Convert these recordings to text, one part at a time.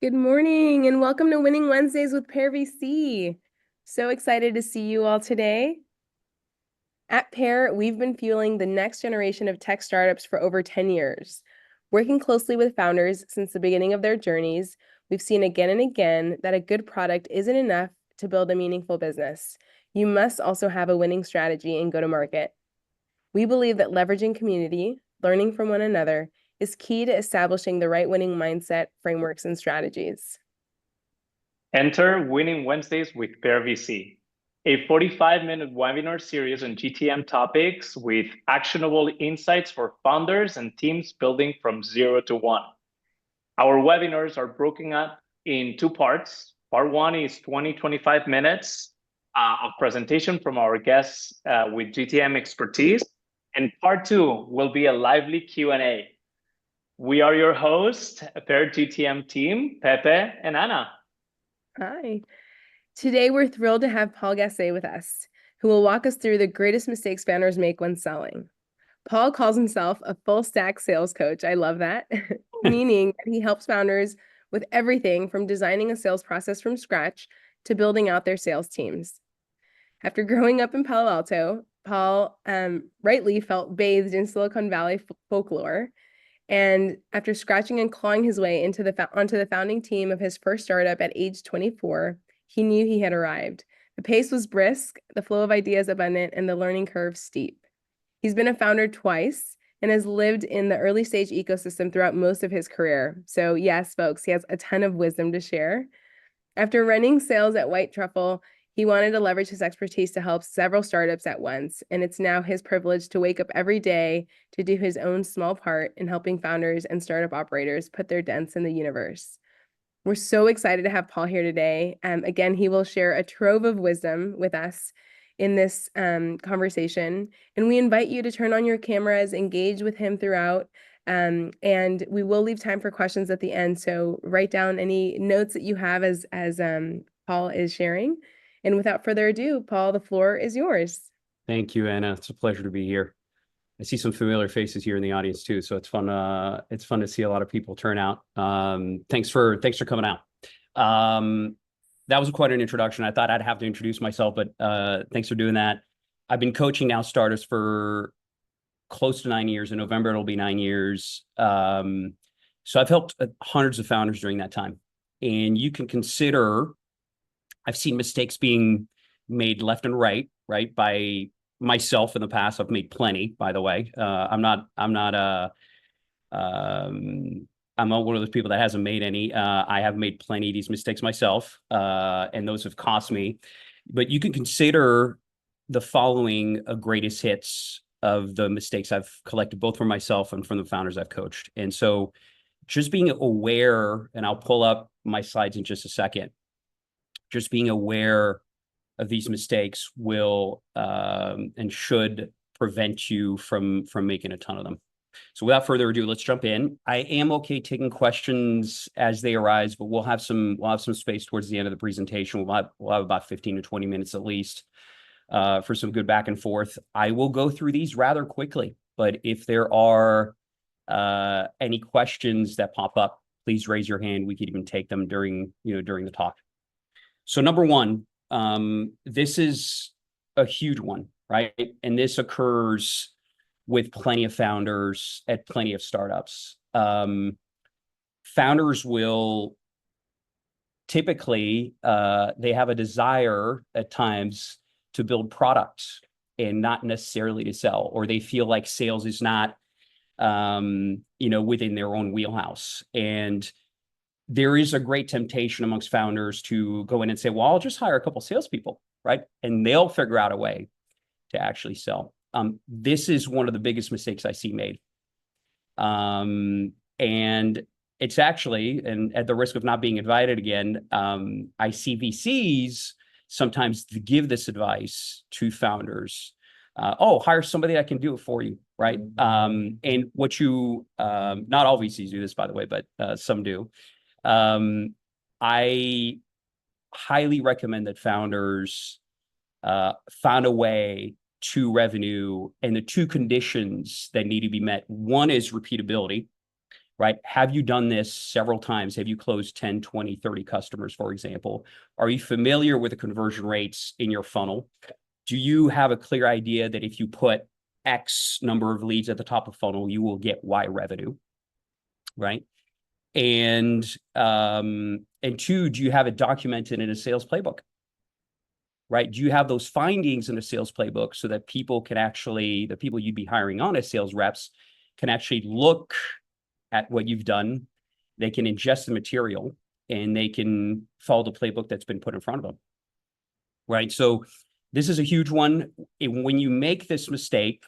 Good morning and welcome to Winning Wednesdays with Pear VC. So excited to see you all today. At Pear, we've been fueling the next generation of tech startups for over 10 years. Working closely with founders since the beginning of their journeys, we've seen again and again that a good product isn't enough to build a meaningful business. You must also have a winning strategy and go to market. We believe that leveraging community, learning from one another, is key to establishing the right winning mindset, frameworks, and strategies. Enter Winning Wednesdays with Pear VC, a 45-minute webinar series on GTM topics with actionable insights for founders and teams building from 0 to 1. Our webinars are broken up in two parts. Part 1 is 25 minutes of presentation from our guests with GTM expertise, and Part 2 will be a lively Q&A. We are your hosts, Pear GTM team, Pepe and Ana. Hi. Today, we're thrilled to have Paul Gassee with us, who will walk us through the greatest mistakes founders make when selling. Paul calls himself a full stack sales coach. I love that, meaning that he helps founders with everything from designing a sales process from scratch to building out their sales teams. After growing up in Palo Alto, Paul rightly felt bathed in Silicon Valley folklore. And after scratching and clawing his way onto the founding team of his first startup at age 24, he knew he had arrived. The pace was brisk, the flow of ideas abundant, and the learning curve steep. He's been a founder twice and has lived in the early stage ecosystem throughout most of his career. So yes, folks, he has a ton of wisdom to share. After running sales at White Truffle, he wanted to leverage his expertise to help several startups at once, and it's now his privilege to wake up every day to do his own small part in helping founders and startup operators put their dents in the universe. We're so excited to have Paul here today. Again, he will share a trove of wisdom with us in this conversation, and we invite you to turn on your cameras, engage with him throughout, and we will leave time for questions at the end. So write down any notes that you have as Paul is sharing. And without further ado, Paul, the floor is yours. Thank you, Anna. It's a pleasure to be here. I see some familiar faces here in the audience too, so it's fun. It's fun to see a lot of people turn out. Thanks for coming out. That was quite an introduction. I thought I'd have to introduce myself, but thanks for doing that. I've been coaching now startups for close to 9 years. In November, it'll be 9 years. So I've helped hundreds of founders during that time, and you can consider. I've seen mistakes being made left and right by myself in the past. I've made plenty, by the way. I'm not one of those people that hasn't made any. I have made plenty of these mistakes myself, and those have cost me. But you can consider the following greatest hits of the mistakes I've collected, both from myself and from the founders I've coached. And so just being aware, and I'll pull up my slides in just a second, just being aware of these mistakes will and should prevent you from making a ton of them. So without further ado, let's jump in. I am okay taking questions as they arise, but we'll have some space towards the end of the presentation. We'll have about 15 to 20 minutes at least for some good back and forth. I will go through these rather quickly, but if there are any questions that pop up, please raise your hand. We could even take them during the talk. So number one, this is a huge one, right? And this occurs with plenty of founders at plenty of startups. Founders will typically, they have a desire at times to build products and not necessarily to sell, or they feel like sales is not, within their own wheelhouse. And there is a great temptation amongst founders to go in and say, well, I'll just hire a couple salespeople, right? And they'll figure out a way to actually sell. This is one of the biggest mistakes I see made. And it's actually, and at the risk of not being invited again, I see VCs sometimes give this advice to founders. Hire somebody that can do it for you, right? And what not all VCs do this, by the way, but some do. I highly recommend that founders found a way to revenue, and the two conditions that need to be met. One is repeatability, right? Have you done this several times? Have you closed 10, 20, 30 customers, for example? Are you familiar with the conversion rates in your funnel? Do you have a clear idea that if you put X number of leads at the top of funnel, you will get Y revenue, right? And two, do you have it documented in a sales playbook? Right? Do you have those findings in a sales playbook so that people can actually, the people you'd be hiring on as sales reps can actually look at what you've done, they can ingest the material, and they can follow the playbook that's been put in front of them, right? So this is a huge one. When you make this mistake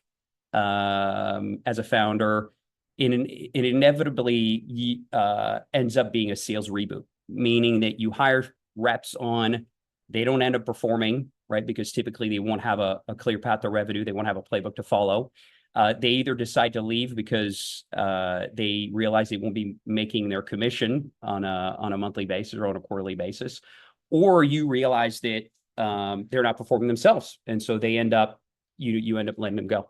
as a founder, it inevitably ends up being a sales reboot, meaning that you hire reps on, they don't end up performing, right? Because typically they won't have a clear path to revenue. They won't have a playbook to follow. They either decide to leave because they realize they won't be making their commission on a monthly basis or on a quarterly basis, or you realize that they're not performing themselves, and so they end up you end up letting them go,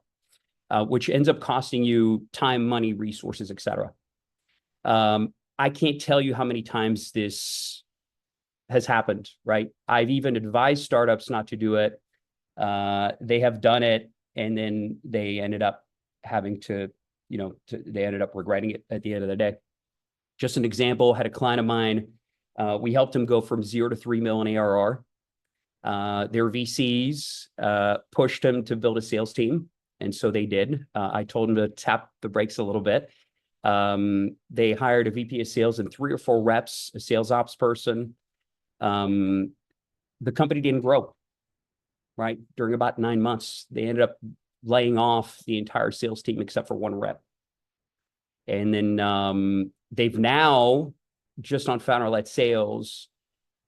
which ends up costing you time, money, resources, etc. I can't tell you how many times this has happened, right? I've even advised startups not to do it. They have done it, and then they ended up having to, they ended up regretting it at the end of the day. Just an example, had a client of mine, we helped him go from 0 to 3 million ARR. Their VCs pushed him to build a sales team, and so they did. I told him to tap the brakes a little bit. They hired a VP of sales and 3 or 4 reps, a sales ops person. The company didn't grow, right? During about 9 months, they ended up laying off the entire sales team except for 1 rep. And then they've now, just on founder-led sales,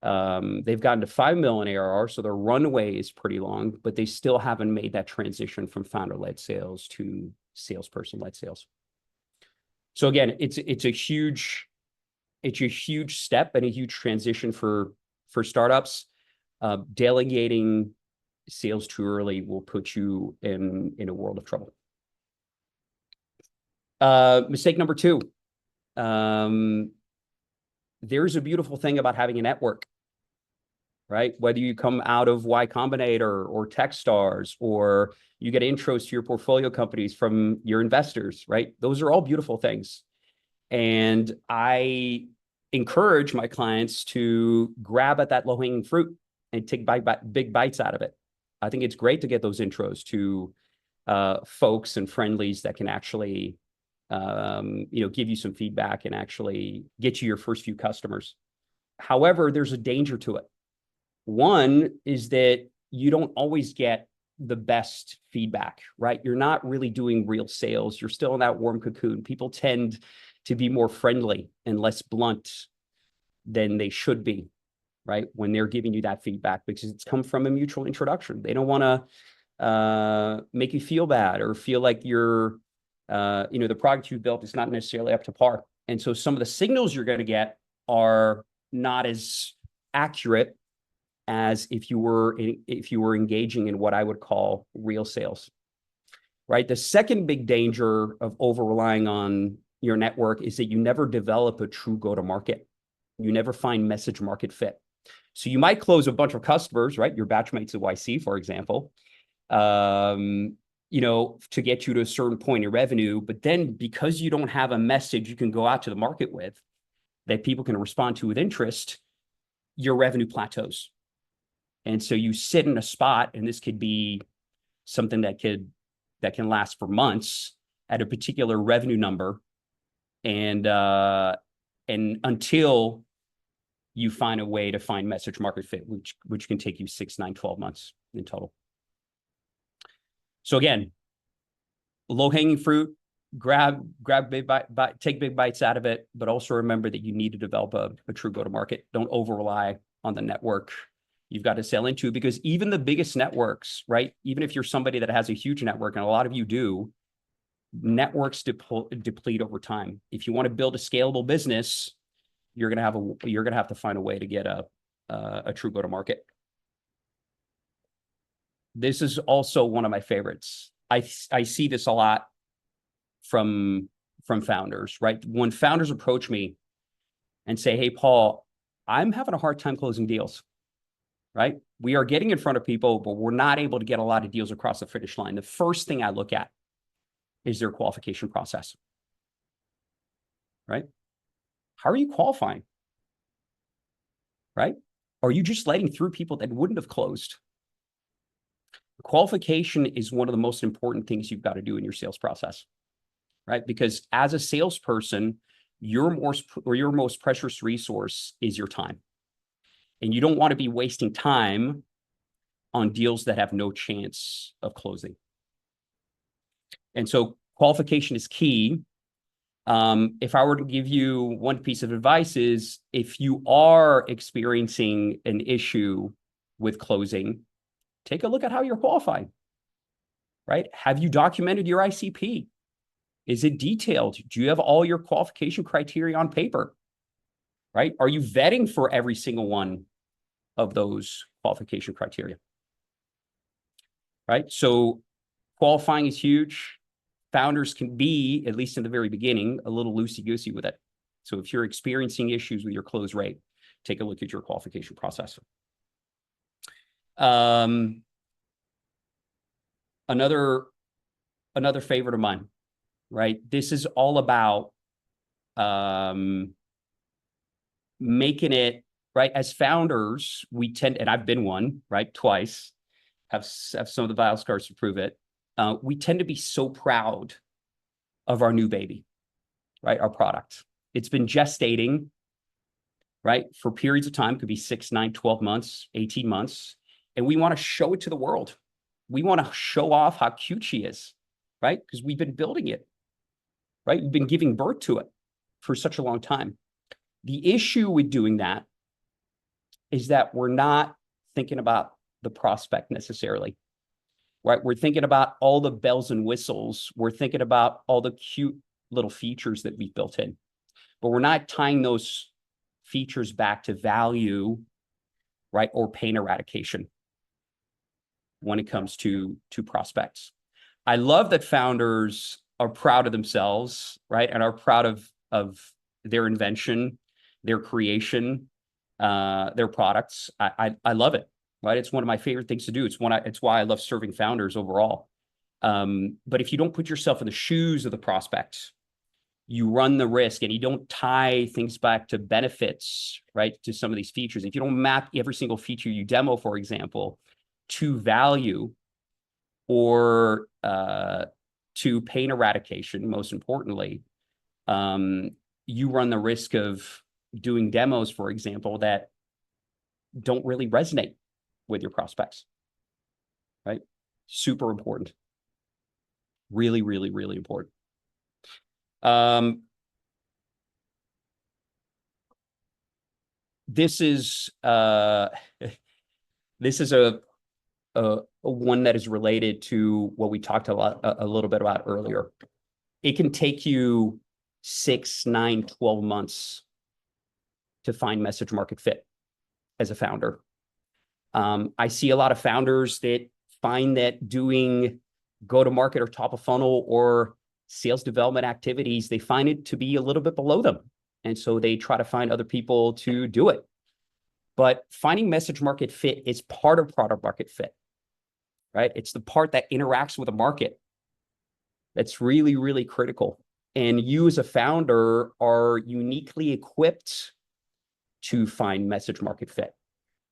they've gotten to 5 million ARR, so their runway is pretty long, but they still haven't made that transition from founder-led sales to salesperson-led sales. So again, it's a huge step and a huge transition for startups. Delegating sales too early will put you in a world of trouble. Mistake number 2. There's a beautiful thing about having a network, right? Whether you come out of Y Combinator or Techstars, or you get intros to your portfolio companies from your investors, right? Those are all beautiful things. And I encourage my clients to grab at that low-hanging fruit and take big bites out of it. I think it's great to get those intros to folks and friendlies that can actually give you some feedback and actually get you your first few customers. However, there's a danger to it. One is that you don't always get the best feedback, right? You're not really doing real sales. You're still in that warm cocoon. People tend to be more friendly and less blunt than they should be, right? When they're giving you that feedback, because it's come from a mutual introduction. They don't want to make you feel bad or feel like you're, the product you built is not necessarily up to par. And so some of the signals you're going to get are not as accurate as if you were engaging in what I would call real sales, right? The second big danger of over relying on your network is that you never develop a true go-to-market. You never find message market fit. So you might close a bunch of customers, right? Your batchmates at YC, for example, to get you to a certain point in revenue. But then because you don't have a message you can go out to the market with that people can respond to with interest, your revenue plateaus. And so you sit in a spot, and this could be something that can last for months at a particular revenue number. And until you find a way to find message market fit, which can take you 6, 9, 12 months in total. So again, low-hanging fruit, grab big bite, take big bites out of it, but also remember that you need to develop a true go-to-market. Don't over-rely on the network you've got to sell into, because even the biggest networks, right? Even if you're somebody that has a huge network, and a lot of you do, networks deplete over time. If you want to build a scalable business, you're gonna have to find a way to get a true go-to-market. This is also one of my favorites. I see this a lot from from founders, right? When founders approach me and say, hey, Paul, I'm having a hard time closing deals, right? We are getting in front of people, but we're not able to get a lot of deals across the finish line. The first thing I look at is their qualification process, right? How are you qualifying, right? Are you just letting through people that wouldn't have closed? Qualification is one of the most important things you've got to do in your sales process, right? Because as a salesperson, your most precious resource is your time. And you don't want to be wasting time on deals that have no chance of closing. And so qualification is key. If I were to give you one piece of advice is, if you are experiencing an issue with closing, take a look at how you're qualifying, right? Have you documented your ICP? Is it detailed? Do you have all your qualification criteria on paper, right? Are you vetting for every single one of those qualification criteria, right? So qualifying is huge. Founders can be, at least in the very beginning, a little loosey-goosey with it. So if you're experiencing issues with your close rate, take a look at your qualification process. Another favorite of mine, right? This is all about making it, right? As founders, we tend, and I've been one, right? Twice, have some of the battle scars to prove it. We tend to be so proud of our new baby, right? Our product. It's been gestating, right? For periods of time, could be 6, 9, 12 months, 18 months. And we want to show it to the world. We want to show off how cute she is, right? Because we've been building it, right? We've been giving birth to it for such a long time. The issue with doing that is that we're not thinking about the prospect necessarily, right? We're thinking about all the bells and whistles. We're thinking about all the cute little features that we've built in, but we're not tying those features back to value, right? Or pain eradication when it comes to prospects. I love that founders are proud of themselves, right? And are proud of their invention, their creation, their products. I love it, right? It's one of my favorite things to do. It's why I love serving founders overall. But if you don't put yourself in the shoes of the prospect, you run the risk, and you don't tie things back to benefits, right? To some of these features. If you don't map every single feature you demo, for example, to value or to pain eradication, most importantly, you run the risk of doing demos, for example, that don't really resonate with your prospects, right? Super important. Really, really, really important. This is a one that is related to what we talked a little bit about earlier. It can take you 6, 9, 12 months to find message market fit as a founder. I see a lot of founders that find that doing go-to-market or top of funnel or sales development activities, they find it to be a little bit below them. And so they try to find other people to do it. But finding message market fit is part of product market fit, right? It's the part that interacts with the market. That's really, really critical. And you as a founder are uniquely equipped to find message market fit.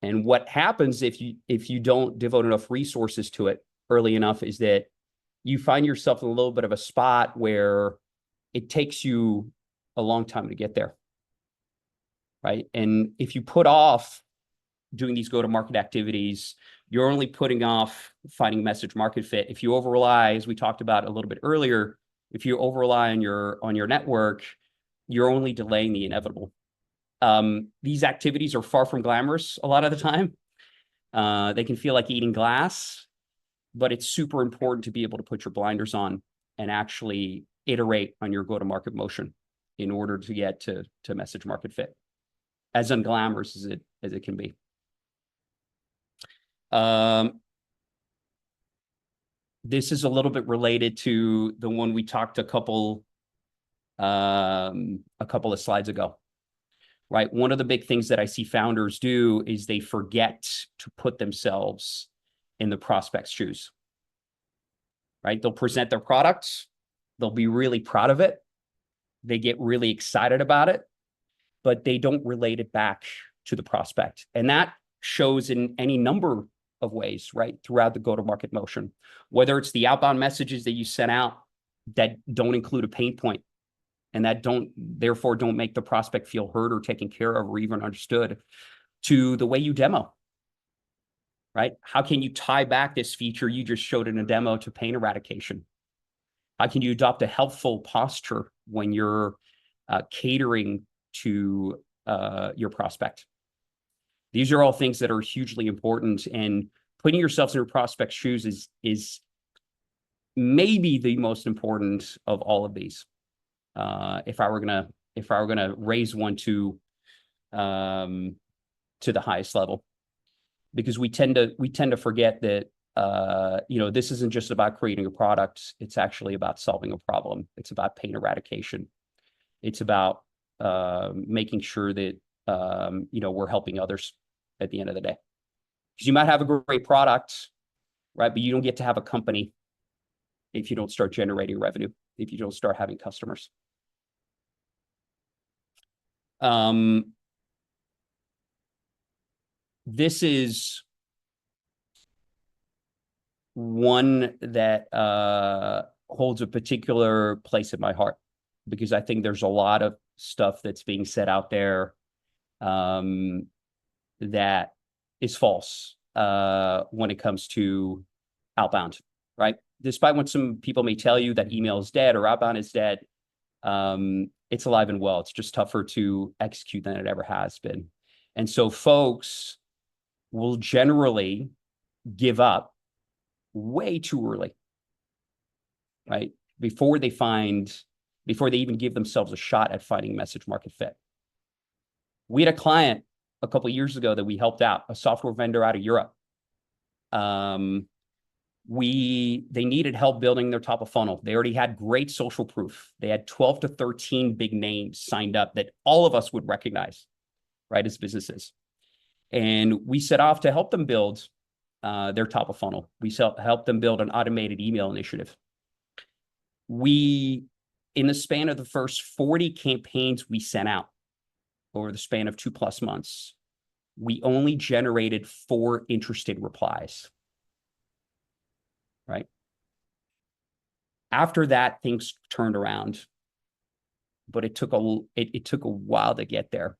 And what happens if you don't devote enough resources to it early enough is that you find yourself in a little bit of a spot where it takes you a long time to get there, right? And if you put off doing these go-to-market activities, you're only putting off finding message market fit. If you over-rely, as we talked about a little bit earlier, if you over-rely on your network, you're only delaying the inevitable. These activities are far from glamorous a lot of the time. They can feel like eating glass, but it's super important to be able to put your blinders on and actually iterate on your go-to-market motion in order to get to message market fit, as unglamorous as it can be. This is a little bit related to the one we talked a couple a couple of slides ago, right? One of the big things that I see founders do is they forget to put themselves in the prospect's shoes, right? They'll present their products. They'll be really proud of it. They get really excited about it, but they don't relate it back to the prospect. And that shows in any number of ways, right? Throughout the go-to-market motion, whether it's the outbound messages that you sent out that don't include a pain point and that therefore don't make the prospect feel heard or taken care of or even understood, to the way you demo, right? How can you tie back this feature you just showed in a demo to pain eradication? How can you adopt a helpful posture when you're catering to your prospect? These are all things that are hugely important, and putting yourself in your prospect's shoes is maybe the most important of all of these. If I were gonna raise one to the highest level, because we tend to forget that this isn't just about creating a product. It's actually about solving a problem. It's about pain eradication. It's about making sure that we're helping others at the end of the day. Because you might have a great product, right? But you don't get to have a company if you don't start generating revenue, if you don't start having customers. This is one that holds a particular place in my heart, because I think there's a lot of stuff that's being said out there that is false when it comes to outbound, right? Despite what some people may tell you that email is dead or outbound is dead, it's alive and well. It's just tougher to execute than it ever has been. And so folks will generally give up way too early, right? Before they even give themselves a shot at finding message market fit. We had a client a couple of years ago that we helped out, a software vendor out of Europe. They needed help building their top of funnel. They already had great social proof. They had 12 to 13 big names signed up that all of us would recognize, right, as businesses. And we set off to help them build their top of funnel. We helped them build an automated email initiative. In the span of the first 40 campaigns we sent out over the span of 2+ months, we only generated 4 interested replies, right? After that, things turned around, but it took a while to get there.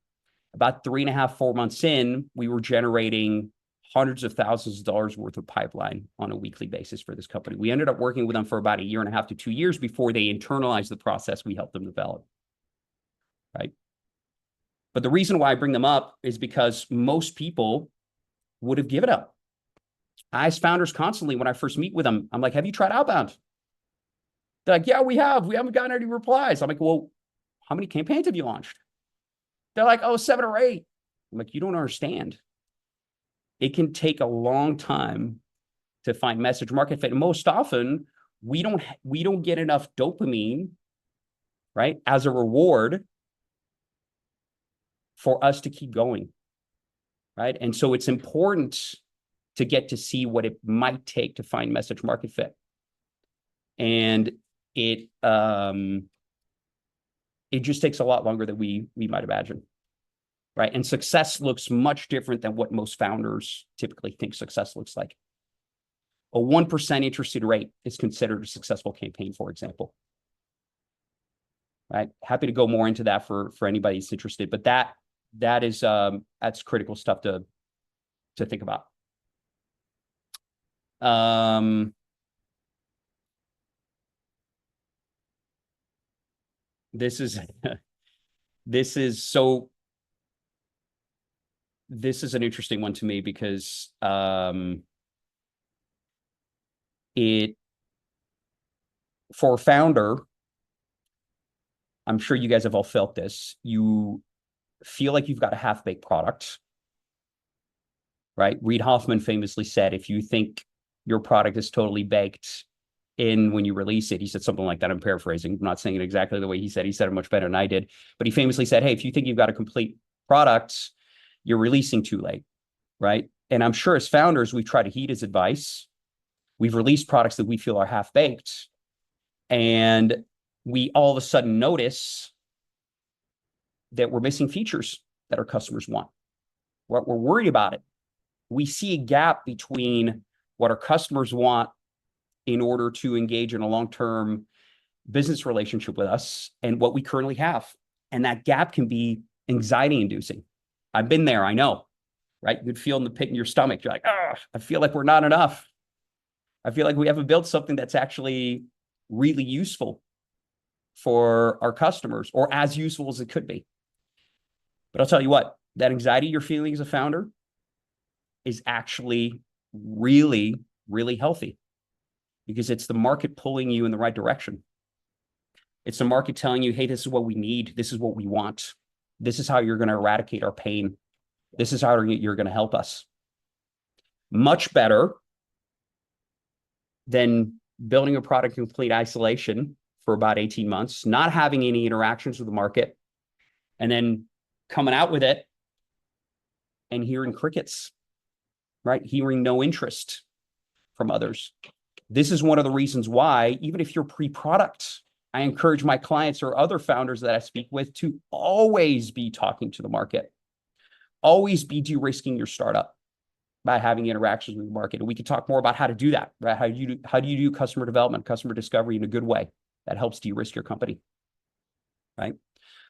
About 3.5, 4 months in, we were generating hundreds of thousands of dollars worth of pipeline on a weekly basis for this company. We ended up working with them for about 1.5 to 2 years before they internalized the process we helped them develop, right? But the reason why I bring them up is because most people would have given up. I ask founders constantly when I first meet with them, I'm like, have you tried outbound? They're like, yeah, we have. We haven't gotten any replies. I'm like, well, how many campaigns have you launched? They're like, oh, 7 or 8. I'm like, you don't understand. It can take a long time to find message market fit. And most often, we don't get enough dopamine, right, as a reward for us to keep going, right? And so it's important to get to see what it might take to find message market fit. And it just takes a lot longer than we might imagine, right? And success looks much different than what most founders typically think success looks like. A 1% interested rate is considered a successful campaign, for example. Right? Happy to go more into that for anybody who's interested, but that's critical stuff to think about. This is an interesting one to me because for a founder, I'm sure you guys have all felt this. You feel like you've got a half-baked product, right? Reid Hoffman famously said, if you think your product is totally baked, in when you release it. He said something like that. I'm paraphrasing. I'm not saying it exactly the way he said. He said it much better than I did. But he famously said, hey, if you think you've got a complete product, you're releasing too late, right? And I'm sure as founders, we've tried to heed his advice. We've released products that we feel are half-baked. And we all of a sudden notice that we're missing features that our customers want. We're worried about it. We see a gap between what our customers want in order to engage in a long-term business relationship with us and what we currently have. And that gap can be anxiety-inducing. I've been there, I know, right? You could feel in the pit in your stomach. You're like, I feel like we're not enough. I feel like we haven't built something that's actually really useful for our customers, or as useful as it could be. But I'll tell you what, that anxiety you're feeling as a founder is actually really, really healthy, because it's the market pulling you in the right direction. It's the market telling you, hey, this is what we need. This is what we want. This is how you're going to eradicate our pain. This is how you're going to help us. Much better than building a product in complete isolation for about 18 months, not having any interactions with the market, and then coming out with it and hearing crickets, right? Hearing no interest from others. This is one of the reasons why, even if you're pre-product, I encourage my clients or other founders that I speak with to always be talking to the market. Always be de-risking your startup by having interactions with the market. And we can talk more about how to do that, right? How do you do customer development, customer discovery in a good way that helps de-risk your company, right?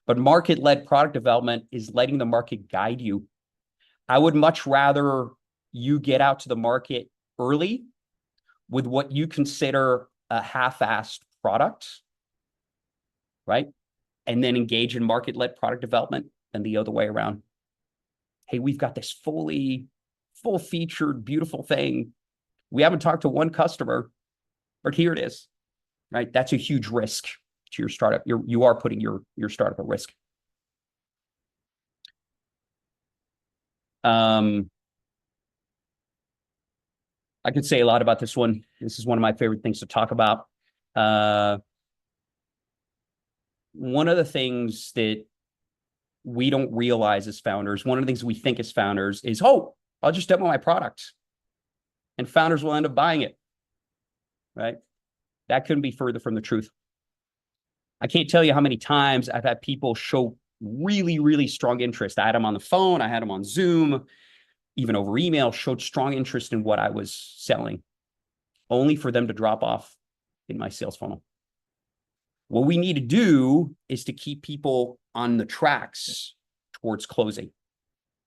But market-led product development is letting the market guide you. I would much rather you get out to the market early with what you consider a half-assed product, right? And then engage in market-led product development than the other way around. Hey, we've got this full-featured, beautiful thing. We haven't talked to one customer, but here it is, right? That's a huge risk to your startup. You are putting your startup at risk. I could say a lot about this one. This is one of my favorite things to talk about. One of the things that we don't realize as founders, one of the things we think as founders is, oh, I'll just demo my product and founders will end up buying it, right? That couldn't be further from the truth. I can't tell you how many times I've had people show really, really strong interest. I had them on the phone, I had them on Zoom, even over email, showed strong interest in what I was selling, only for them to drop off in my sales funnel. What we need to do is to keep people on the tracks towards closing,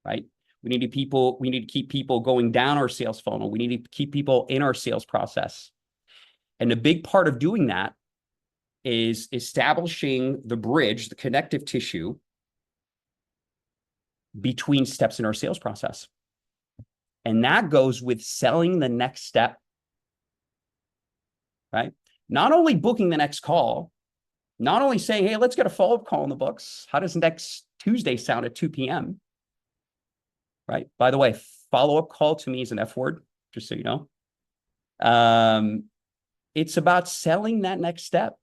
right? We need to keep people going down our sales funnel. We need to keep people in our sales process. And a big part of doing that is establishing the bridge, the connective tissue between steps in our sales process. And that goes with selling the next step, right? Not only booking the next call, not only saying, hey, let's get a follow-up call in the books. How does next Tuesday sound at 2 p.m.? Right? By the way, follow-up call to me is an F word, just so you know. It's about selling that next step,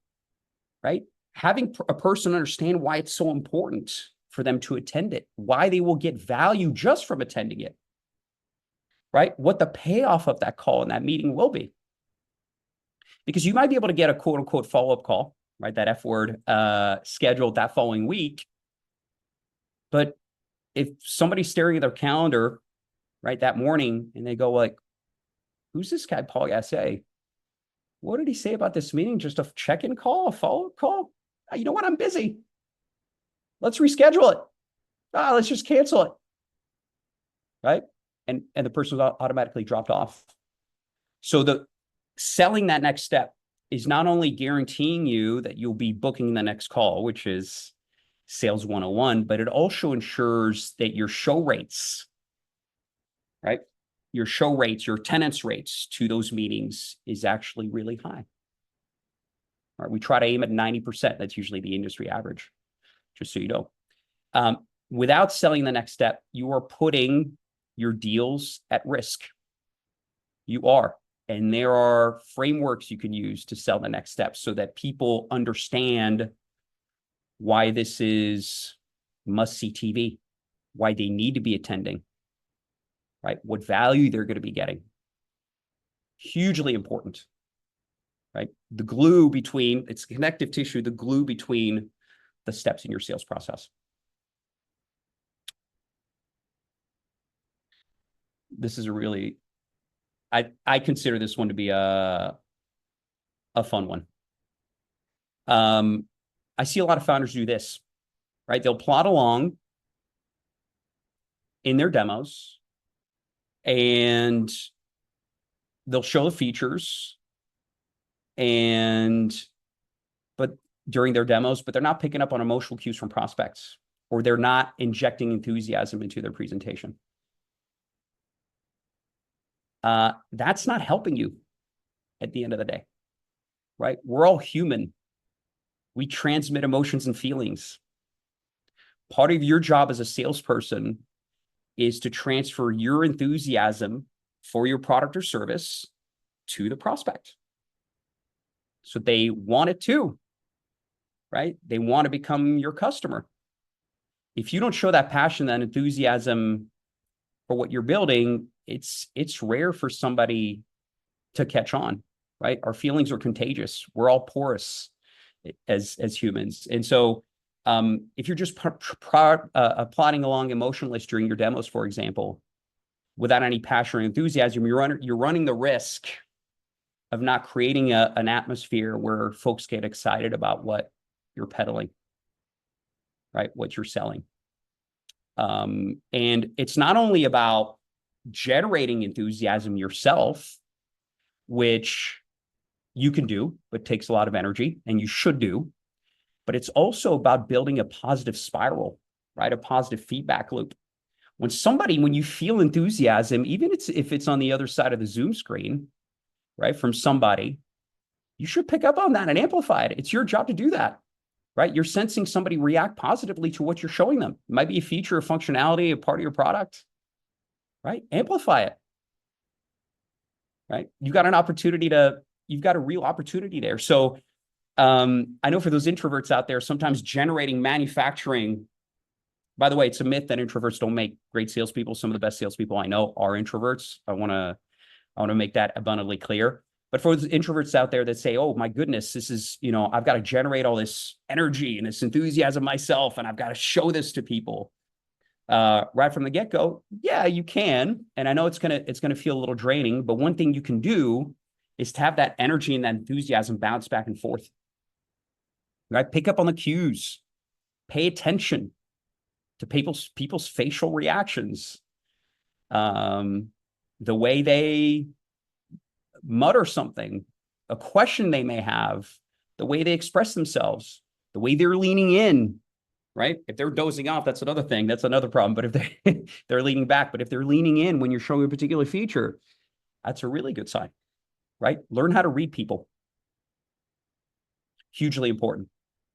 right? Having a person understand why it's so important for them to attend it, why they will get value just from attending it, right? What the payoff of that call and that meeting will be. Because you might be able to get a quote unquote follow-up call, right? That F word scheduled that following week. But if somebody's staring at their calendar, right, that morning, and they go like, who's this guy, Paul Gassee? What did he say about this meeting? Just a check-in call, a follow-up call? You know what? I'm busy. Let's reschedule it. Let's just cancel it. Right? And the person was automatically dropped off. So the selling that next step is not only guaranteeing you that you'll be booking the next call, which is sales 101, but it also ensures that your show rates, right? Your show rates, your attendance rates to those meetings is actually really high. All right, we try to aim at 90%. That's usually the industry average, just so you know. Without selling the next step, you are putting your deals at risk. You are. And there are frameworks you can use to sell the next step so that people understand why this is must-see TV, why they need to be attending, right? What value they're going to be getting. Hugely important, right? The glue between, it's connective tissue, the glue between the steps in your sales process. This is a really, I consider this one to be a fun one. I see a lot of founders do this, right? They'll plot along in their demos and they'll show the features but during their demos, but they're not picking up on emotional cues from prospects, or they're not injecting enthusiasm into their presentation. That's not helping you at the end of the day, right? We're all human. We transmit emotions and feelings. Part of your job as a salesperson is to transfer your enthusiasm for your product or service to the prospect. So they want it too, right? They want to become your customer. If you don't show that passion, that enthusiasm for what you're building, it's rare for somebody to catch on, right? Our feelings are contagious. We're all porous as humans. And so if you're just plodding along emotionless during your demos, for example, without any passion or enthusiasm, you're running the risk of not creating an atmosphere where folks get excited about what you're peddling, right? What you're selling. And it's not only about generating enthusiasm yourself, which you can do, but takes a lot of energy, and you should do, but it's also about building a positive spiral, right? A positive feedback loop. When you feel enthusiasm, even if it's on the other side of the Zoom screen, right, from somebody, you should pick up on that and amplify it. It's your job to do that, right? You're sensing somebody react positively to what you're showing them. It might be a feature, a functionality, a part of your product, right? Amplify it, right? You've got a real opportunity there. So I know for those introverts out there, sometimes manufacturing, by the way, it's a myth that introverts don't make great salespeople. Some of the best salespeople I know are introverts. I want to make that abundantly clear. But for those introverts out there that say, oh my goodness, this is, I've got to generate all this energy and this enthusiasm myself, and I've got to show this to people right from the get-go. Yeah, you can. And I know it's gonna feel a little draining, but one thing you can do is to have that energy and that enthusiasm bounce back and forth. Right? Pick up on the cues. Pay attention to people's facial reactions. The way they mutter something, a question they may have, the way they express themselves, the way they're leaning in, right? If they're dozing off, that's another thing. That's another problem. But if they're leaning back, but if they're leaning in when you're showing a particular feature, that's a really good sign, right? Learn how to read people. Hugely important.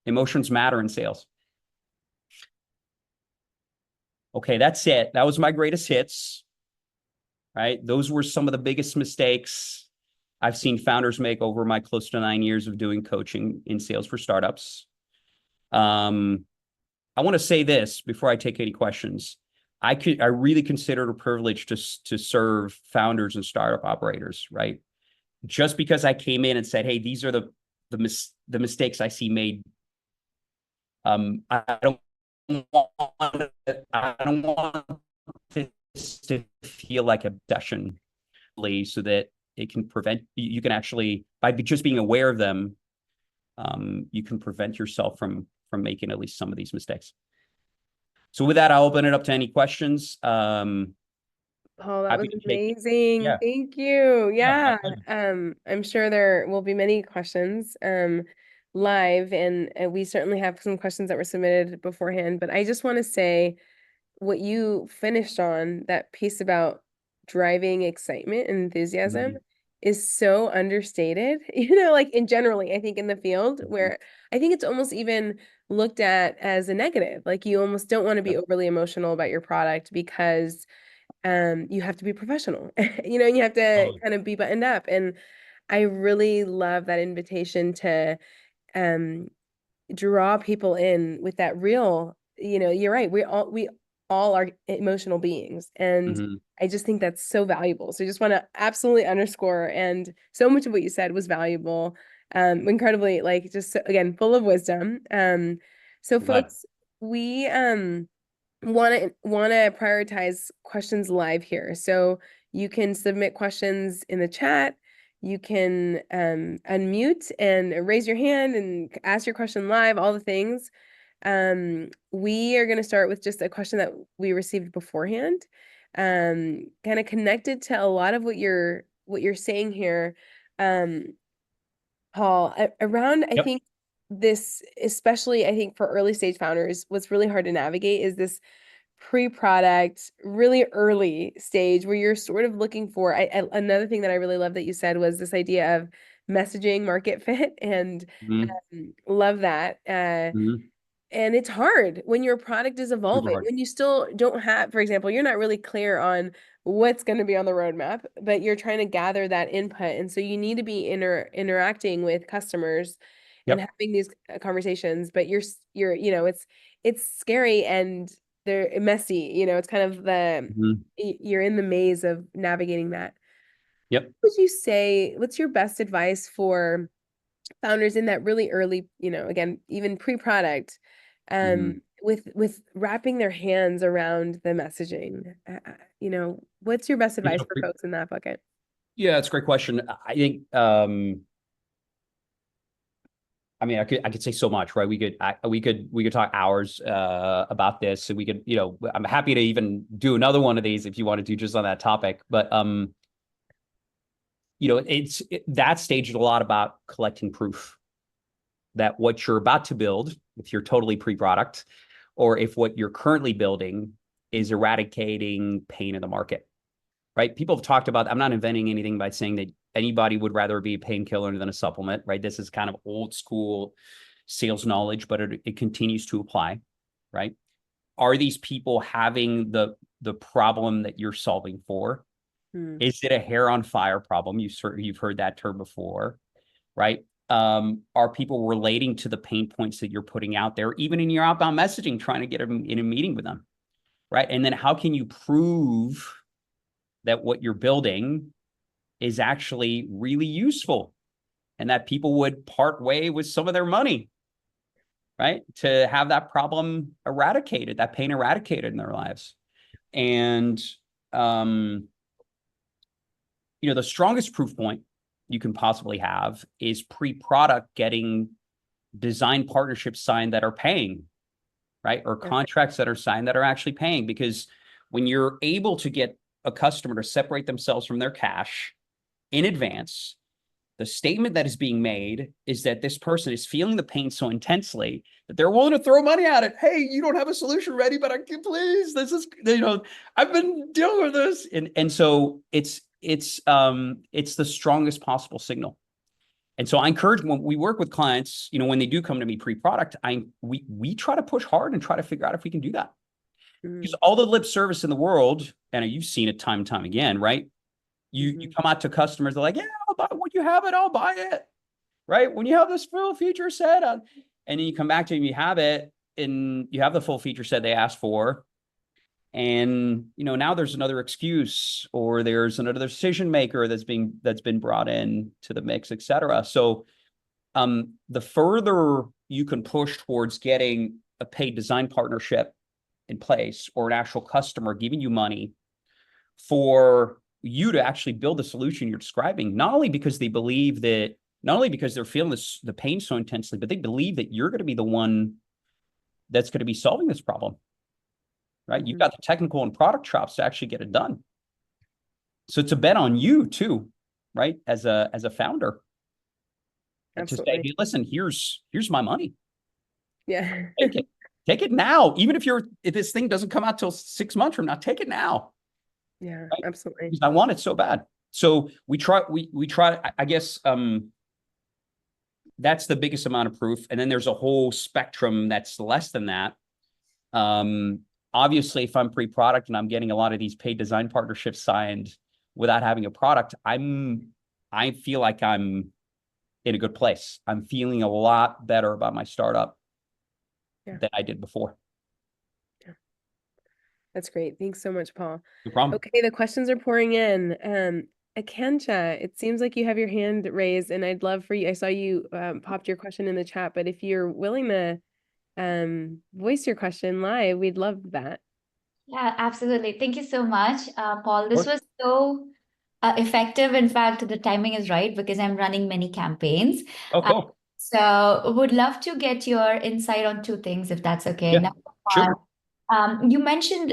Emotions matter in sales. Okay, that's it. That was my greatest hits, right? Those were some of the biggest mistakes I've seen founders make over my close to 9 years of doing coaching in sales for startups. I want to say this before I take any questions. I really consider it a privilege to serve founders and startup operators, right? Just because I came in and said, hey, these are the mistakes I see made. I don't want this to feel like a obsession, so that it can prevent, you can actually, by just being aware of them, you can prevent yourself from making at least some of these mistakes. So with that, I'll open it up to any questions. Paul, that was amazing. Yeah. Thank you. Yeah, I'm sure there will be many questions live, and we certainly have some questions that were submitted beforehand, but I just want to say what you finished on, that piece about driving excitement and enthusiasm, is so understated, like generally, I think in the field, where I think it's almost even looked at as a negative. Like you almost don't want to be overly emotional about your product because you have to be professional, you know, and you have to kind of be buttoned up. And I really love that invitation to um draw people in with that real, you know, you're right. We all are emotional beings. And Mhm. I just think that's so valuable. So I just want to absolutely underscore, and so much of what you said was valuable. Incredibly, like, just again, full of wisdom. So Glad. folks, we want to prioritize questions live here. So you can submit questions in the chat. You can unmute and raise your hand and ask your question live, all the things. We are going to start with just a question that we received beforehand, kind of connected to a lot of what you're saying here, Paul, around, I Yep. think this, especially I think for early stage founders, what's really hard to navigate is this pre-product, really early stage where you're sort of looking for, another thing that I really love that you said was this idea of messaging market fit, and Mhm. love that. Mhm. And it's hard when your product is Super evolving, hard. when you still don't have, for example, you're not really clear on what's going to be on the roadmap, but you're trying to gather that input. And so you need to be interacting with customers and Yep. having these conversations, but you're, you know, it's scary and they're messy, you know, it's kind of Mhm. you're in the maze of navigating that. Yep. What would you say, what's your best advice for founders in that really early, you know, again, even pre-product, Mhm. with wrapping their hands around the messaging? You know, what's your best advice for folks in that bucket? Yeah, it's a great question. I think, I mean, I could say so much, right? We could talk hours about this, and we could, I'm happy to even do another one of these if you want to do just on that topic. But that stage is a lot about collecting proof that what you're about to build, if you're totally pre-product, or if what you're currently building is eradicating pain in the market, right? People have talked about, I'm not inventing anything by saying that anybody would rather be a painkiller than a supplement, right? This is kind of old school sales knowledge, but it continues to apply, right? Are these people having the problem that you're solving for? Hmm. Is it a hair on fire problem? You've heard that term before, right? Are people relating to the pain points that you're putting out there, even in your outbound messaging, trying to get them in a meeting with them, right? And then how can you prove that what you're building is actually really useful and that people would part way with some of their money, right? To have that problem eradicated, that pain eradicated in their lives. And, um, the strongest proof point you can possibly have is pre-product getting design partnerships signed that are paying, right? Or Yeah. contracts that are signed that are actually paying. Because when you're able to get a customer to separate themselves from their cash in advance, the statement that is being made is that this person is feeling the pain so intensely that they're willing to throw money at it. Hey, you don't have a solution ready, but I can, please. This is, I've been dealing with this. And so it's the strongest possible signal. And so I encourage, when we work with clients, when they do come to me pre-product, we try to push hard and try to figure out if we can do that. Because Mm. all the lip service in the world, and you've seen it time and time again, right? You Mhm. come out to customers, they're like, yeah, I'll buy, when you have it, I'll buy it. Right? When you have this full feature set, and then you come back to them, you have it, and you have the full feature set they asked for. And now there's another excuse, or there's another decision maker that's been brought in to the mix, et cetera. So the further you can push towards getting a paid design partnership in place, or an actual customer giving you money for you to actually build the solution you're describing, not only because they believe that, not only because they're feeling the pain so intensely, but they believe that you're going to be the one that's going to be solving this problem, right? You've Mhm. got the technical and product chops to actually get it done. So it's a bet on you too, right? As a founder, to say, Absolutely. hey, listen, here's my money. Yeah. Take it now. Even if this thing doesn't come out till 6 months from now, take it now. Yeah, Right? absolutely. Because I want it so bad. So we try, I guess, that's the biggest amount of proof. And then there's a whole spectrum that's less than that. obviously, if I'm pre-product and I'm getting a lot of these paid design partnerships signed without having a product, I feel like I'm in a good place. I'm feeling a lot better about my startup than I did before. That's great. Thanks so much, Paul. No problem. Okay, the questions are pouring in. Akansha, it seems like you have your hand raised, and I'd love for you. I saw you popped your question in the chat, but if you're willing to voice your question live, we'd love that. Yeah, absolutely. Thank you so much, Paul. This course. was so effective. In fact, the timing is right because I'm running many campaigns. Oh, cool. So would love to get your insight on two things, if that's okay. Yeah, Number sure. one, you mentioned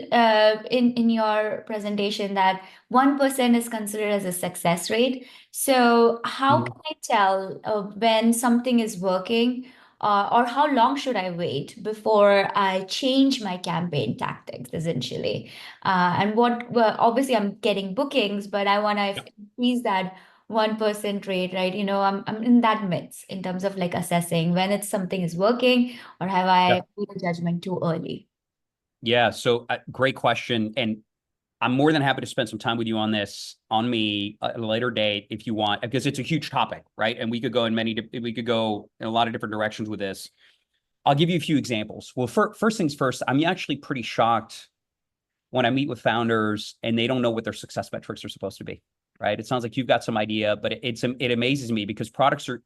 in your presentation that 1% is considered as a success rate. So how Mhm. can I tell when something is working, or how long should I wait before I change my campaign tactics, essentially? And well, obviously I'm getting bookings, but I want to increase that 1% rate, right? I'm in that midst in terms of like assessing when it's something is working, or have I made a judgment too early? Yeah, so great question. And I'm more than happy to spend some time with you on this on me at a later date if you want, because it's a huge topic, right? And we could go in a lot of different directions with this. I'll give you a few examples. Well, first things first, I'm actually pretty shocked when I meet with founders and they don't know what their success metrics are supposed to be, right? It sounds like you've got some idea, but it amazes me because products are,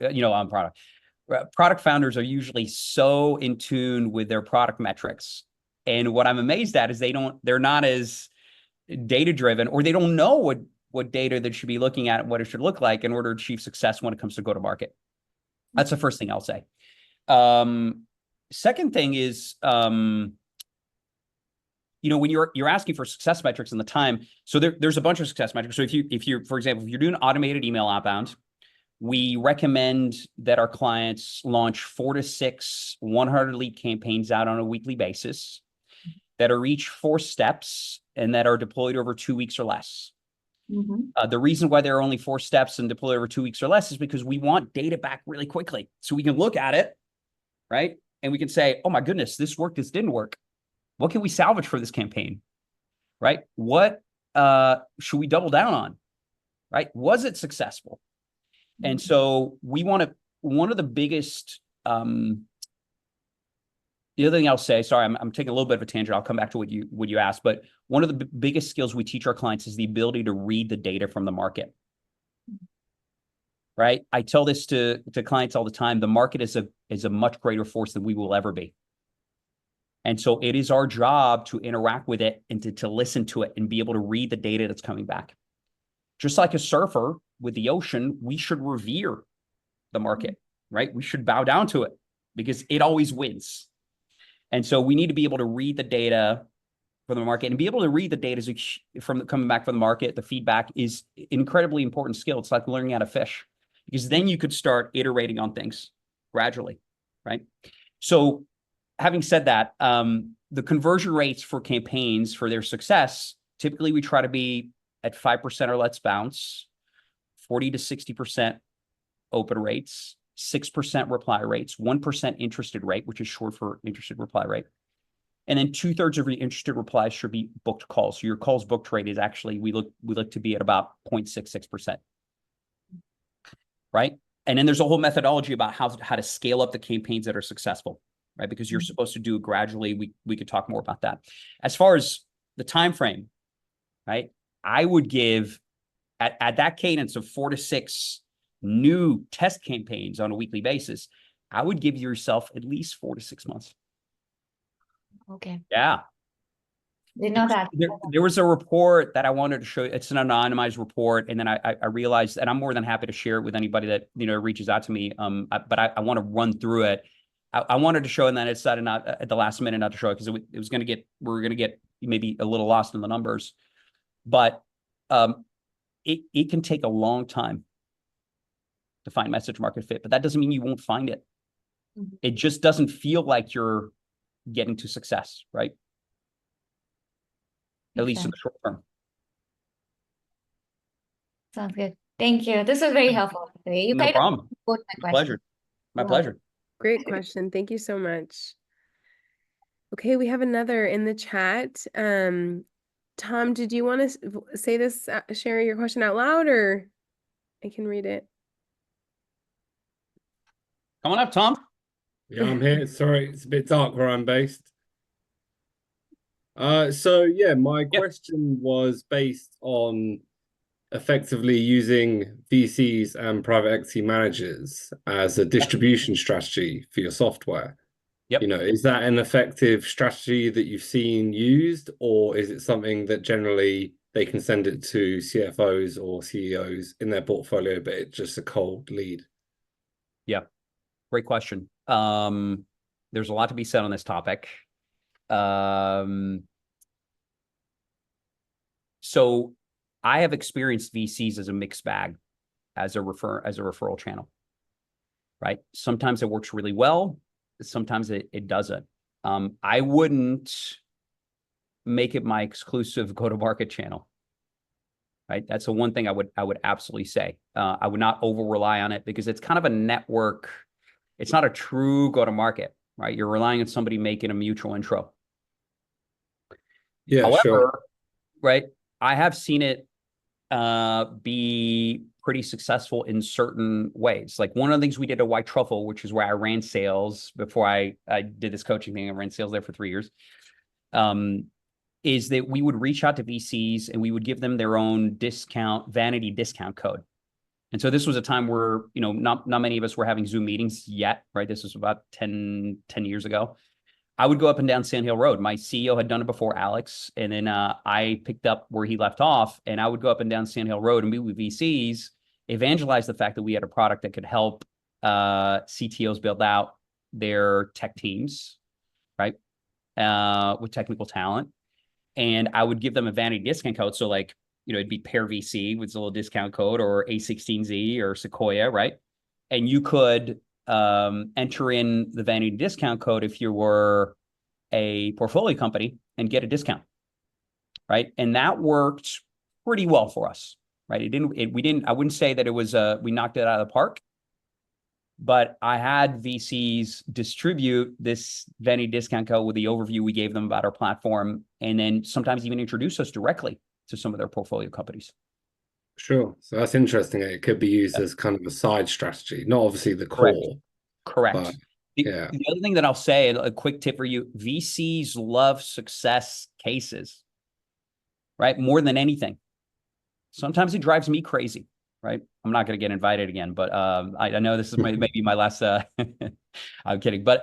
product founders are usually so in tune with their product metrics. And what I'm amazed at is they're not as data driven, or they don't know what data they should be looking at and what it should look like in order to achieve success when it comes to go to market. That's the first thing I'll say. Second thing is, when you're asking for success metrics in the time, so there's a bunch of success metrics. So if you're, for example, if you're doing automated email outbound, we recommend that our clients launch 4 to 6 100 lead campaigns out on a weekly basis that are each 4 steps and that are deployed over 2 weeks or less. Mm-hmm. The reason why there are only 4 steps and deployed over 2 weeks or less is because we want data back really quickly. So we can look at it, right? And we can say, oh my goodness, this worked, this didn't work. What can we salvage for this campaign, right? What should we double down on, right? Was it successful? And so we want to, one of the biggest, the other thing I'll say, sorry, I'm taking a little bit of a tangent. I'll come back to what you asked, but one of the biggest skills we teach our clients is the ability to read the data from the market, right? I tell this to clients all the time. The market is a much greater force than we will ever be. And so it is our job to interact with it and to listen to it and be able to read the data that's coming back. Just like a surfer with the ocean, we should revere the market, right? We should bow down to it because it always wins. And so we need to be able to read the data from the market, and be able to read the data from coming back from the market. The feedback is an incredibly important skill. It's like learning how to fish, because then you could start iterating on things gradually, right? So having said that, the conversion rates for campaigns for their success, typically we try to be at 5% or let's bounce, 40 to 60% open rates, 6% reply rates, 1% interested rate, which is short for interested reply rate. And then 2/3 of your interested replies should be booked calls. So your calls booked rate is actually, we look to be at about 0.66%, right? And then there's a whole methodology about how to scale up the campaigns that are successful, right? Because you're supposed to do it gradually. We could talk more about that. As far as the time frame, right? I would give at that cadence of 4 to 6 new test campaigns on a weekly basis, I would give yourself at least 4 to 6 months. Okay. Yeah. Didn't know that. There was a report that I wanted to show. It's an anonymized report. And then I realized, and I'm more than happy to share it with anybody that, reaches out to me. But I want to run through it. I wanted to show, and then I decided not at the last minute not to show it because it was going to get, we were going to get maybe a little lost in the numbers. But it can take a long time to find message market fit, but that doesn't mean you won't find it. Mm-hmm. It just doesn't feel like you're getting to success, right? At least in the short term. Sounds good. Thank you. This was very helpful. You No problem. Both my My pleasure. My pleasure. Great question. Thank you so much. Okay, we have another in the chat. Tom, did you want to say this, share your question out loud, or I can read it? Come on up, Tom. Yeah, I'm here. Sorry, it's a bit dark where I'm based. So yeah, my question was based on effectively using VCs and private equity managers as a distribution strategy for your software. Yep. You know, is that an effective strategy that you've seen used, or is it something that generally they can send it to CFOs or CEOs in their portfolio, but it's just a cold lead? Yeah, great question. There's a lot to be said on this topic. So I have experienced VCs as a mixed bag, as a referral channel, right? Sometimes it works really well. Sometimes it doesn't. I wouldn't make it my exclusive go-to-market channel, right? That's the one thing I would absolutely say. I would not over rely on it because it's kind of a network. It's not a true go-to-market, right? You're relying on somebody making a mutual intro. Yeah, However, sure. right, I have seen it be pretty successful in certain ways. Like one of the things we did at White Truffle, which is where I ran sales before I did this coaching thing. I ran sales there for 3 years. Is that we would reach out to VCs and we would give them their own vanity discount code. And so this was a time where, you know, not many of us were having Zoom meetings yet, right? This was about 10 years ago. I would go up and down Sand Hill Road. My CEO had done it before, Alex, and then I picked up where he left off, and I would go up and down Sand Hill Road and meet with VCs, evangelize the fact that we had a product that could help CTOs build out their tech teams, right, with technical talent. And I would give them a vanity discount code. So like, you know, it'd be Pear VC with a little discount code, or A16Z or Sequoia, right? And you could enter in the vanity discount code if you were a portfolio company and get a discount, right? And that worked pretty well for us, right? I wouldn't say that it was, we knocked it out of the park, but I had VCs distribute this vanity discount code with the overview we gave them about our platform, and then sometimes even introduce us directly to some of their portfolio companies. Sure. So that's interesting. It could be used as kind of a side strategy, not obviously the core. Correct. But, The other thing that I'll say, a quick tip for you, VCs love success cases, right? More than anything. Sometimes it drives me crazy, right? I'm not going to get invited again, but I know this is maybe my last, I'm kidding. But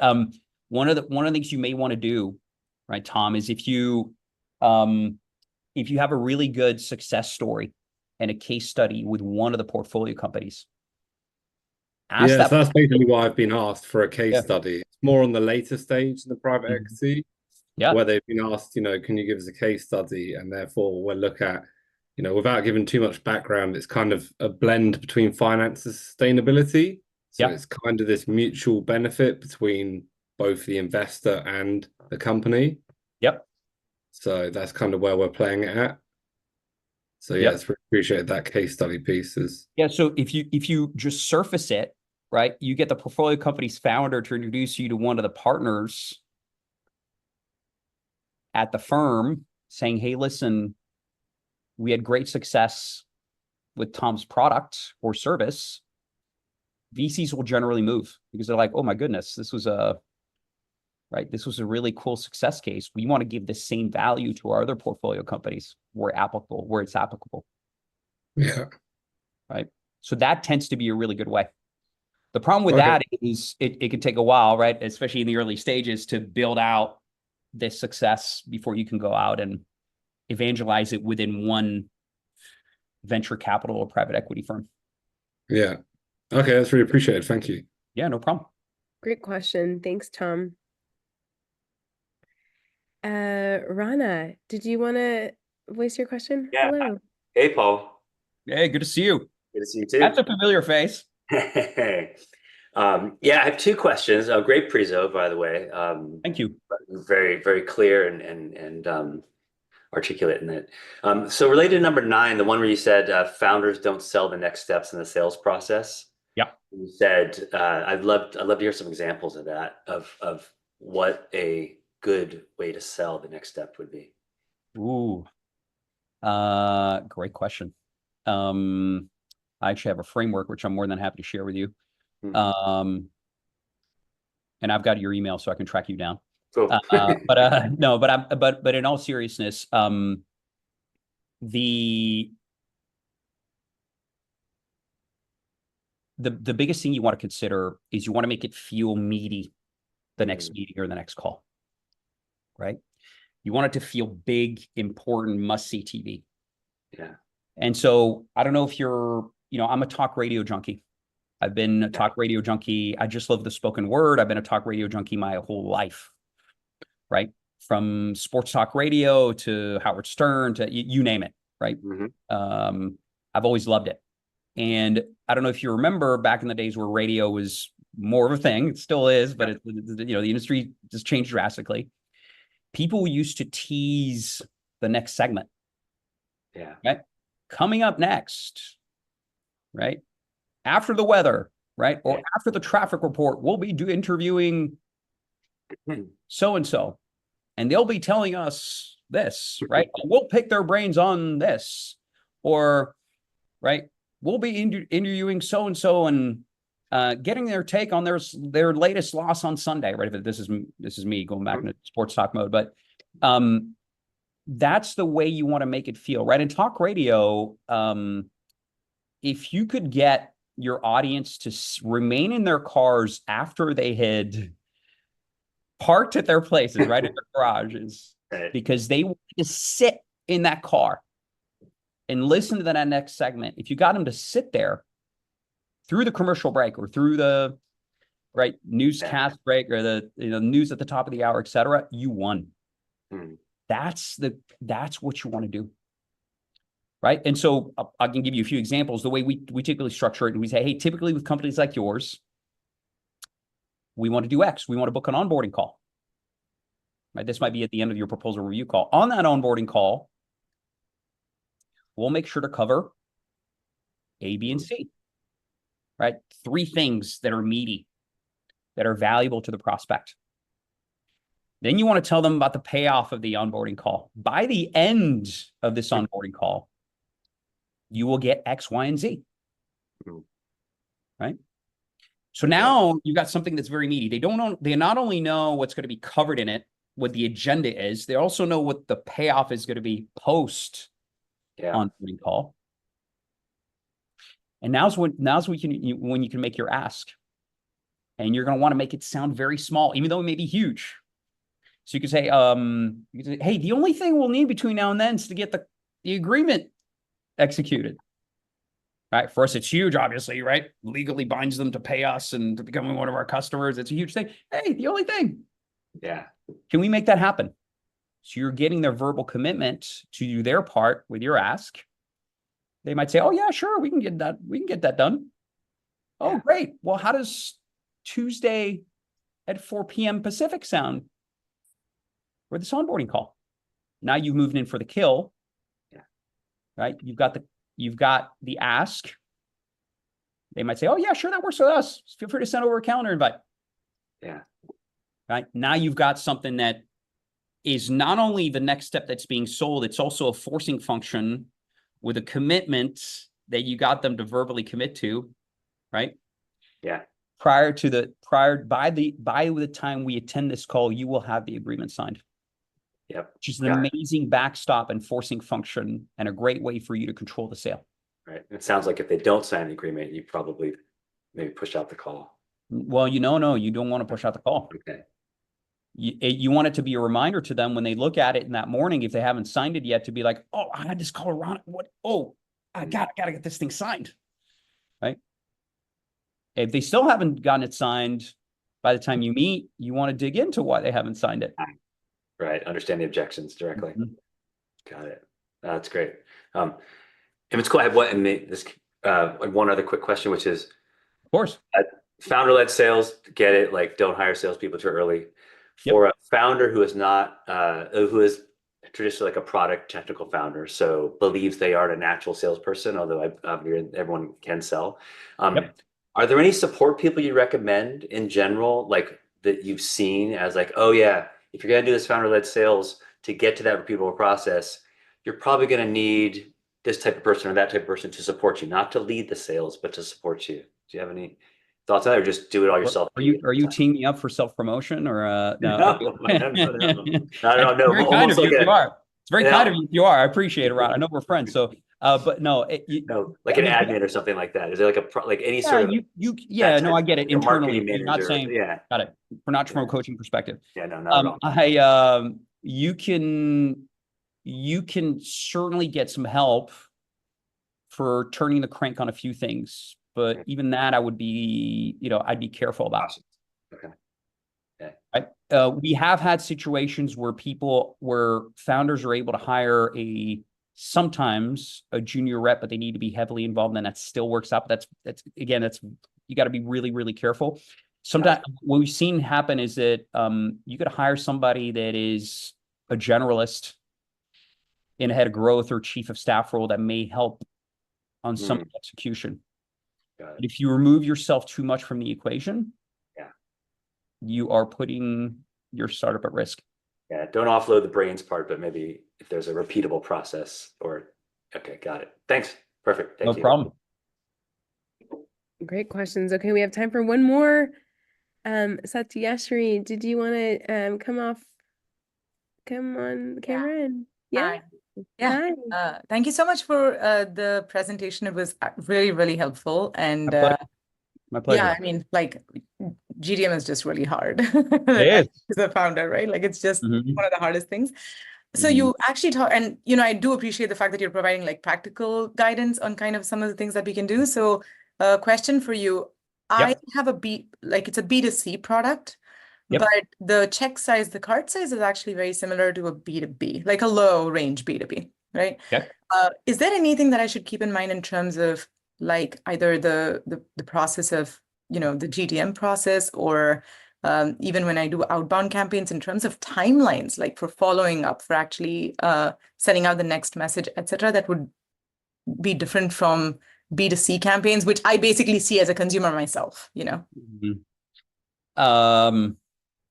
one of the things you may want to do, right, Tom, is if you have a really good success story and a case study with one of the portfolio companies, so that's basically what I've been asked for, a case study. It's more on the later stage in the private equity, where they've been asked, you know, can you give us a case study? And therefore we'll look at, you know, without giving too much background, it's kind of a blend between finance and sustainability. So it's kind of this mutual benefit between both the investor and the company. Yep. So that's kind of where we're playing it at. So yeah, it's really appreciate that case study pieces. Yeah. So if you just surface it, right, you get the portfolio company's founder to introduce you to one of the partners at the firm saying, hey, listen, we had great success with Tom's product or service. VCs will generally move because they're like, oh my goodness, this was a really cool success case. We want to give the same value to our other portfolio companies where it's applicable. Yeah. Right. So that tends to be a really good way. The problem with that is it can take a while, right? Especially in the early stages, to build out this success before you can go out and evangelize it within one venture capital or private equity firm. Yeah. Okay, that's really appreciated. Thank you. Yeah, no problem. Great question. Thanks, Tom. Rana, did you want to voice your question? Yeah. Hello. Hey, Paul. Hey, good to see you. Good to see you too. That's a familiar face. Yeah, I have two questions. Great prezo, by the way. Thank you. Very, very clear and articulate in it. So related to number 9, the one where you said founders don't sell the next steps in the sales process. Yeah. You said I'd love to hear some examples of that, of what a good way to sell the next step would be? Ooh, great question. I actually have a framework, which I'm more than happy to share with you. And I've got your email so I can track you down. Cool. No, but in all seriousness, the biggest thing you want to consider is you want to make it feel meaty the next meeting or the next call, right? You want it to feel big, important, must-see TV. Yeah. And so I don't know if you're, I'm a talk radio junkie. I've been a talk radio junkie. I just love the spoken word. I've been a talk radio junkie my whole life, right? From sports talk radio to Howard Stern to you name it, right? I've always loved it. And I don't know if you remember back in the days where radio was more of a thing. It still is, but the industry just changed drastically. People used to tease the next segment. Yeah. Right. Coming up next, right? After the weather, right? Or after the traffic report, we'll be interviewing so-and-so. And they'll be telling us this, right? We'll pick their brains on this. Or, right? We'll be interviewing so-and-so and getting their take on their latest loss on Sunday, right? If this is me going back into sports talk mode, but that's the way you want to make it feel, right? In talk radio, if you could get your audience to remain in their cars after they had parked at their places, right, in their garages, because they want to sit in that car and listen to that next segment. If you got them to sit there through the commercial break or through the newscast break or the news at the top of the hour, et cetera, you won. That's what you want to do. Right. And so I can give you a few examples. The way we typically structure it, and we say, hey, typically with companies like yours, we want to do X. We want to book an onboarding call. Right. This might be at the end of your proposal review call. On that onboarding call, we'll make sure to cover A, B, and C. Right. 3 things that are meaty, that are valuable to the prospect. Then you want to tell them about the payoff of the onboarding call. By the end of this onboarding call, you will get X, Y, and Z. Right? So now you've got something that's very meaty. They not only know what's going to be covered in it, what the agenda is, they also know what the payoff is going to be post onboarding call. And now's when you can make your ask. And you're going to want to make it sound very small, even though it may be huge. So you can say, hey, the only thing we'll need between now and then is to get the agreement executed. Right? For us, it's huge, obviously, right? Legally binds them to pay us and to becoming one of our customers. It's a huge thing. Hey, the only thing. Yeah. Can we make that happen? So you're getting their verbal commitment to do their part with your ask. They might say, oh, yeah, sure, we can get that. We can get that done. Oh, great. Well, how does Tuesday at 4 p.m. Pacific sound for this onboarding call? Now you've moved in for the kill. Right? You've got the ask. They might say, oh, yeah, sure, that works with us. Feel free to send over a calendar invite. Yeah. Right? Now you've got something that is not only the next step that's being sold, it's also a forcing function with a commitment that you got them to verbally commit to, right? Yeah. By the time we attend this call, you will have the agreement signed. Yep. Which is an amazing backstop and forcing function and a great way for you to control the sale. Right. It sounds like if they don't sign the agreement, you probably maybe push out the call. Well, no, you don't want to push out the call. Okay. You want it to be a reminder to them when they look at it in that morning, if they haven't signed it yet, to be like, oh, I had this call around. What? Oh, I gotta get this thing signed. Right. If they still haven't gotten it signed by the time you meet, you want to dig into why they haven't signed it. Right. Understand the objections directly. Got it. That's great. And it's cool. I have one other quick question, which is, of course, founder-led sales. Get it? Like, don't hire salespeople too early. For a founder who is not, who is traditionally like a product technical founder, so believes they are a natural salesperson, although everyone can sell. Are there any support people you recommend in general, like that you've seen as like, oh yeah, if you're going to do this founder-led sales to get to that repeatable process, you're probably going to need this type of person or that type of person to support you, not to lead the sales, but to support you. Do you have any thoughts on that, or just do it all yourself? Are you teeing me up for self-promotion, or no? No, no. Very kind of you if you are. It's very kind of you if you are. I appreciate it, Ron. I know we're friends, so but no, like an admin or something like that. Is there like any sort of I get it internally. Manager, not saying got it. We're not from a coaching perspective. Yeah, no, not at all. You can certainly get some help for turning the crank on a few things, but even that I'd be careful about. Okay. We have had situations where founders are able to hire sometimes a junior rep, but they need to be heavily involved, and that still works out. But that's you got to be really, really careful. Sometimes what we've seen happen is that you could hire somebody that is a generalist in a head of growth or chief of staff role that may help on some execution. But if you remove yourself too much from the equation, you are putting your startup at risk. Yeah, don't offload the brains part, but maybe if there's a repeatable process okay, got it. Thanks. Perfect. Thank you. No problem. Great questions. Okay, we have time for one more. Satyashri, did you want to come on camera? Yeah. Yeah. Hi. Thank you so much for the presentation. It was really, really helpful. And my pleasure. Yeah, I mean, like GTM is just really hard. It is. As a founder, right? Like it's just one of the hardest things. So you actually talk, and I do appreciate the fact that you're providing like practical guidance on kind of some of the things that we can do. So question for you. I have it's a B2C product. But the check size, the cart size is actually very similar to a B2B, like a low range B2B, right? Okay. Is there anything that I should keep in mind in terms of like either the process of, the GTM process, or even when I do outbound campaigns in terms of timelines, like for following up, for actually sending out the next message, etc., that would be different from B2C campaigns, which I basically see as a consumer myself,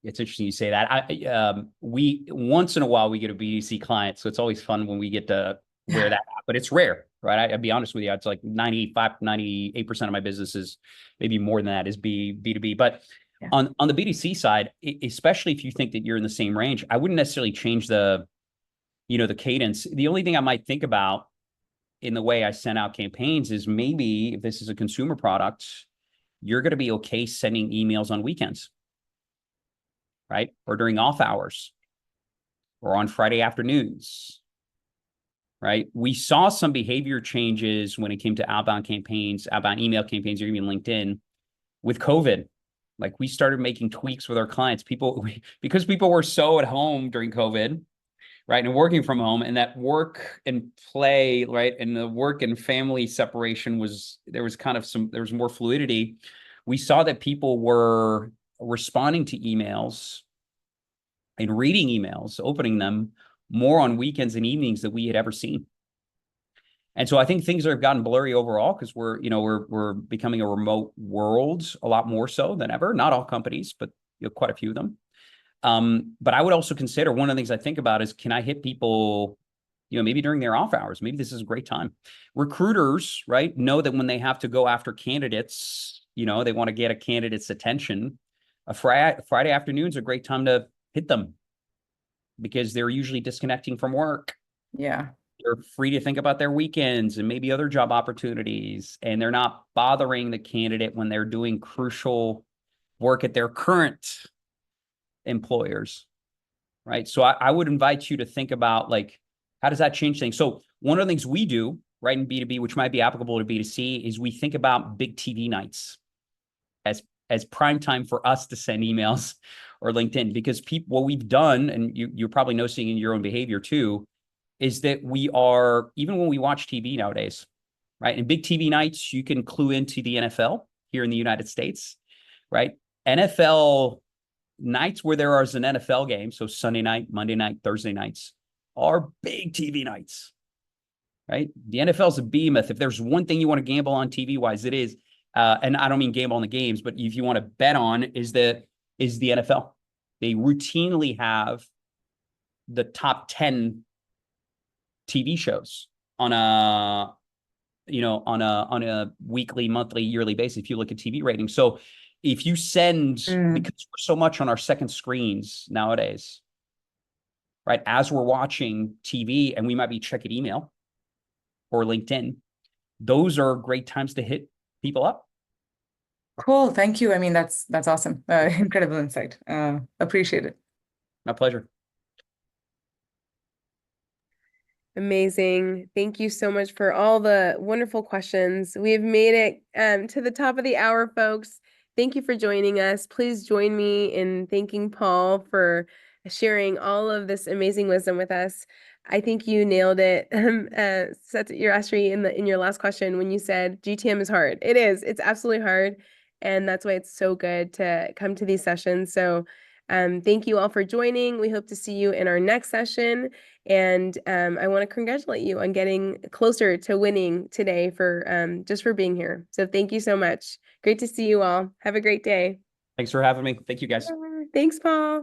It's interesting you say that. We once in a while we get a BDC client, so it's always fun when we get to wear that, but it's rare, right? I'll be honest with you. It's like 98% of my business is, maybe more than that, is B2B. But on the BDC side, especially if you think that you're in the same range, I wouldn't necessarily change the cadence. The only thing I might think about in the way I send out campaigns is maybe if this is a consumer product, you're going to be okay sending emails on weekends, right? Or during off hours, or on Friday afternoons, right? We saw some behavior changes when it came to outbound campaigns, outbound email campaigns, or even LinkedIn with COVID. Like we started making tweaks with our clients, because people were so at home during COVID, right? And working from home, and that work and play, right? And the work and family separation there was more fluidity. We saw that people were responding to emails and reading emails, opening them more on weekends and evenings than we had ever seen. And so I think things have gotten blurry overall because we're becoming a remote world a lot more so than ever. Not all companies, but quite a few of them. But I would also consider, one of the things I think about is, can I hit people, maybe during their off hours? Maybe this is a great time. Recruiters, right, know that when they have to go after candidates, they want to get a candidate's attention. A Friday afternoon's a great time to hit them because they're usually disconnecting from work. Yeah. They're free to think about their weekends and maybe other job opportunities, and they're not bothering the candidate when they're doing crucial work at their current employers, right? So I would invite you to think about, like, how does that change things? So one of the things we do, right, in B2B, which might be applicable to B2C, is we think about big TV nights as prime time for us to send emails or LinkedIn, because what we've done, and you're probably noticing in your own behavior too, is that we are, even when we watch TV nowadays, right? And big TV nights, you can clue into the NFL here in the United States, right? NFL nights where there is an NFL game, so Sunday night, Monday night, Thursday nights, are big TV nights, right? The NFL is a behemoth. If there's one thing you want to gamble on TV-wise, it is, and I don't mean gamble on the games, but if you want to bet on, is the NFL, They routinely have the top 10 TV shows on a, on a weekly, monthly, yearly basis. If you look at TV ratings. So if you send, because we're so much on our second screens nowadays, right? As we're watching TV and we might be checking email or LinkedIn, those are great times to hit people up. Cool. Thank you. I mean, that's awesome. Incredible insight. Appreciate it. My pleasure. Amazing. Thank you so much for all the wonderful questions. We've made it to the top of the hour, folks. Thank you for joining us. Please join me in thanking Paul for sharing all of this amazing wisdom with us. I think you nailed it, Yashri, in your last question when you said GTM is hard. It is. It's absolutely hard. And that's why it's so good to come to these sessions. So thank you all for joining. We hope to see you in our next session. And I want to congratulate you on getting closer to winning today for just for being here. So thank you so much. Great to see you all. Have a great day. Thanks for having me. Thank you, guys. Thanks, Paul.